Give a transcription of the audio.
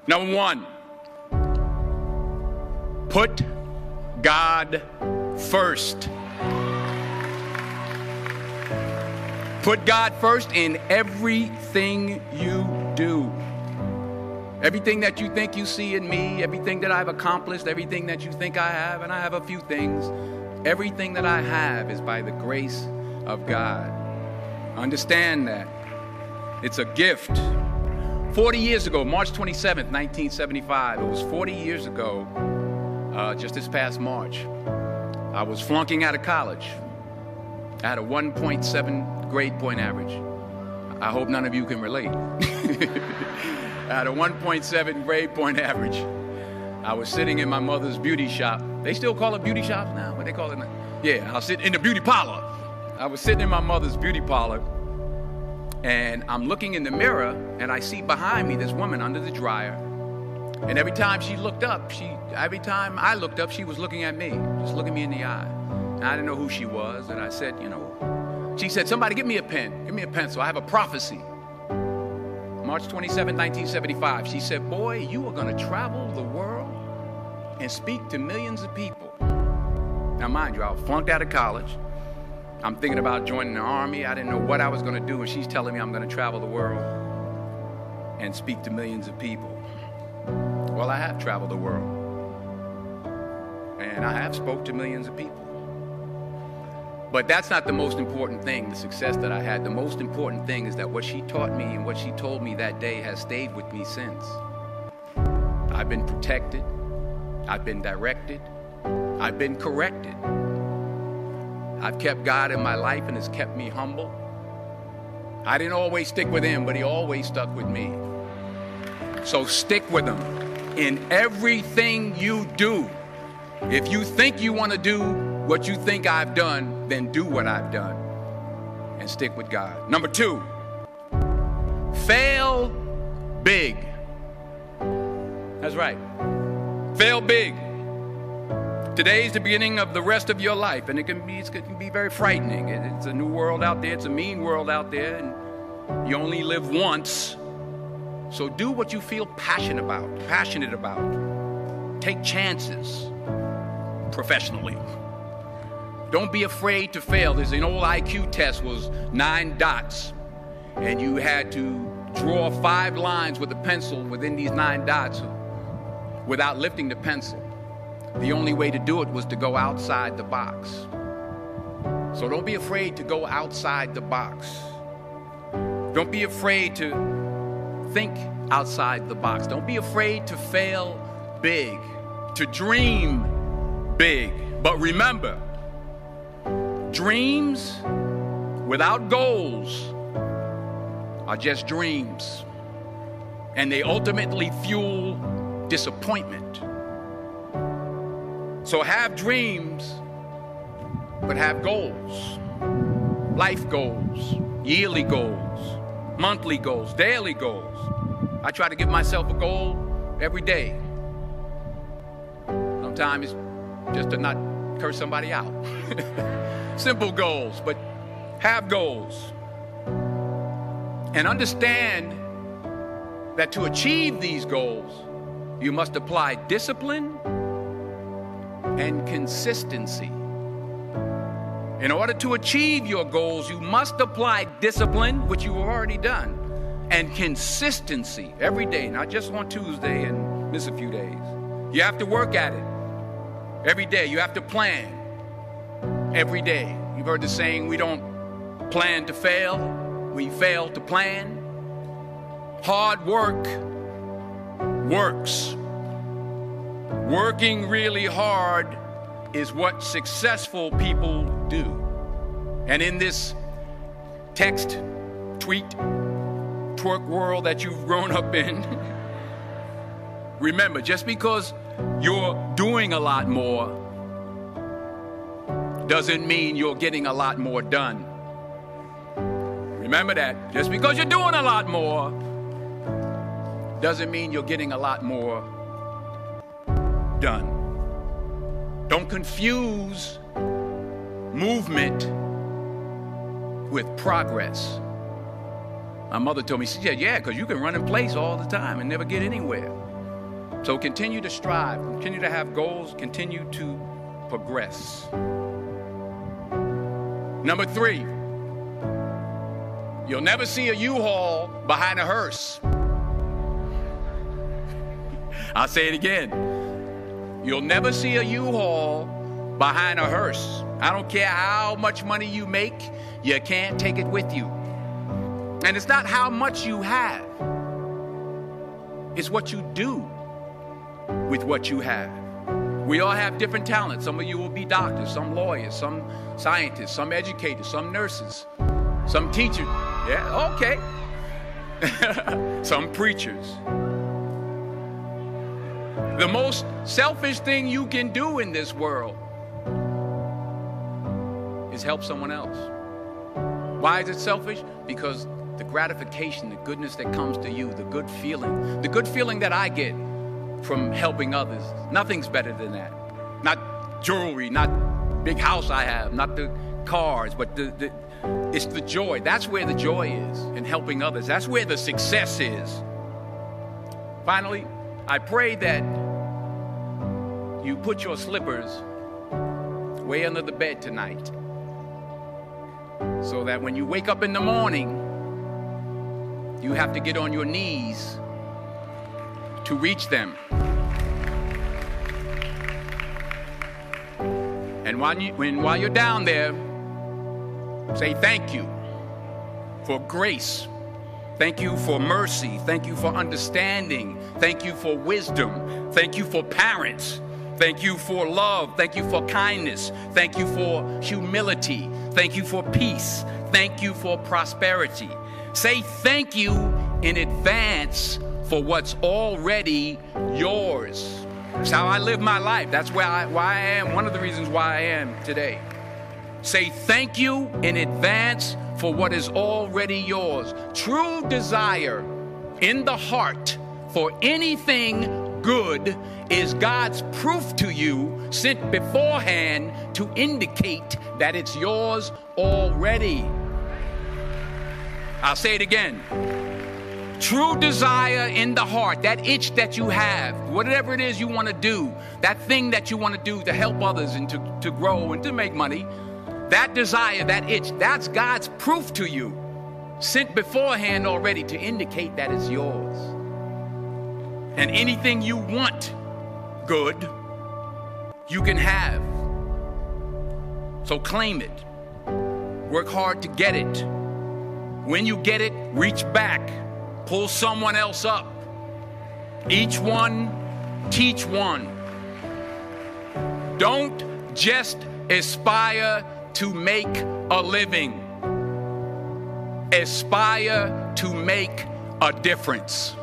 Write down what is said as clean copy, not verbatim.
Number one, put God first. Put God first in everything you do. Everything that you think you see in me, everything that I've accomplished, everything that you think I have, and I have a few things, everything that I have is by the grace of God. Understand that. It's a gift. 40 years ago, March 27th, 1975, it was 40 years ago, just this past March, I was flunking out of college. I had a 1.7 grade point average. I hope none of you can relate. I had a 1.7 grade point average. I was sitting in my mother's beauty shop. They still call it beauty shops now? What they call it now? Yeah, I was sitting in the beauty parlor. I was sitting in my mother's beauty parlor, and I'm looking in the mirror, and I see behind me this woman under the dryer. And every time she looked up, every time I looked up, she was looking at me, just looking me in the eye. And I didn't know who she was, and I said, she said, somebody give me a pen, give me a pencil, I have a prophecy. March 27, 1975, she said, boy, you are going to travel the world and speak to millions of people. Now, mind you, I was flunked out of college. I'm thinking about joining the army. I didn't know what I was going to do, and she's telling me I'm going to travel the world and speak to millions of people. Well, I have traveled the world, and I have spoke to millions of people. But that's not the most important thing, the success that I had. The most important thing is that what she taught me and what she told me that day has stayed with me since. I've been protected. I've been directed. I've been corrected. I've kept God in my life, and it's kept me humble. I didn't always stick with him, but he always stuck with me. So stick with him in everything you do. If you think you want to do what you think I've done, then do what I've done and stick with God. Number two, fail big. That's right. Fail big. Today's the beginning of the rest of your life, and it can be very frightening. It's a new world out there. It's a mean world out there, and you only live once. So do what you feel passionate about. Take chances professionally. Don't be afraid to fail. There's an old IQ test, was 9 dots, and you had to draw 5 lines with a pencil within these 9 dots without lifting the pencil. The only way to do it was to go outside the box. So don't be afraid to go outside the box. Don't be afraid to think outside the box. Don't be afraid to fail big, to dream big. But remember, dreams without goals are just dreams, and they ultimately fuel disappointment. So have dreams, but have goals. Life goals, yearly goals, monthly goals, daily goals. I try to give myself a goal every day. Sometimes it's just to not curse somebody out. Simple goals, but have goals. And understand that to achieve these goals, you must apply discipline and consistency. In order to achieve your goals, you must apply discipline, which you've already done, and consistency every day, not just on Tuesday and miss a few days. You have to work at it every day. You have to plan every day. You've heard the saying, we don't plan to fail, we fail to plan. Hard work works. Working really hard is what successful people do. And in this text, tweet, twerk world that you've grown up in, remember, just because you're doing a lot more doesn't mean you're getting a lot more done. Remember that. Just because you're doing a lot more doesn't mean you're getting a lot more done. Don't confuse movement with progress. My mother told me, she said, yeah, because you can run in place all the time and never get anywhere. So continue to strive, continue to have goals, continue to progress. Number 3, you'll never see a U-Haul behind a hearse. I'll say it again. You'll never see a U-Haul behind a hearse. I don't care how much money you make, you can't take it with you. And it's not how much you have. It's what you do with what you have. We all have different talents. Some of you will be doctors, some lawyers, some scientists, some educators, some nurses, some teachers. Yeah, okay. Some preachers. The most selfish thing you can do in this world is help someone else. Why is it selfish? Because the gratification, the goodness that comes to you, the good feeling that I get from helping others, nothing's better than that. Not jewelry, not big house I have, not the cars, but it's the joy. That's where the joy is, in helping others. That's where the success is. Finally, I pray that you put your slippers way under the bed tonight, so that when you wake up in the morning, you have to get on your knees to reach them. And while you're down there, say thank you for grace. Thank you for mercy. Thank you for understanding. Thank you for wisdom. Thank you for parents. Thank you for love. Thank you for kindness. Thank you for humility. Thank you for peace. Thank you for prosperity. Say thank you in advance for what's already yours. That's how I live my life. That's why I am, one of the reasons why I am today. Say thank you in advance for what is already yours. True desire in the heart for anything good is God's proof to you, sent beforehand to indicate that it's yours already. I'll say it again. True desire in the heart, that itch that you have, whatever it is you want to do, that thing that you want to do to help others and to grow and to make money, that desire, that itch, that's God's proof to you, sent beforehand already to indicate that it's yours. And anything you want good, you can have. So claim it. Work hard to get it. When you get it, reach back. Pull someone else up. Each one, teach one. Don't just aspire to make a living. Aspire to make a difference.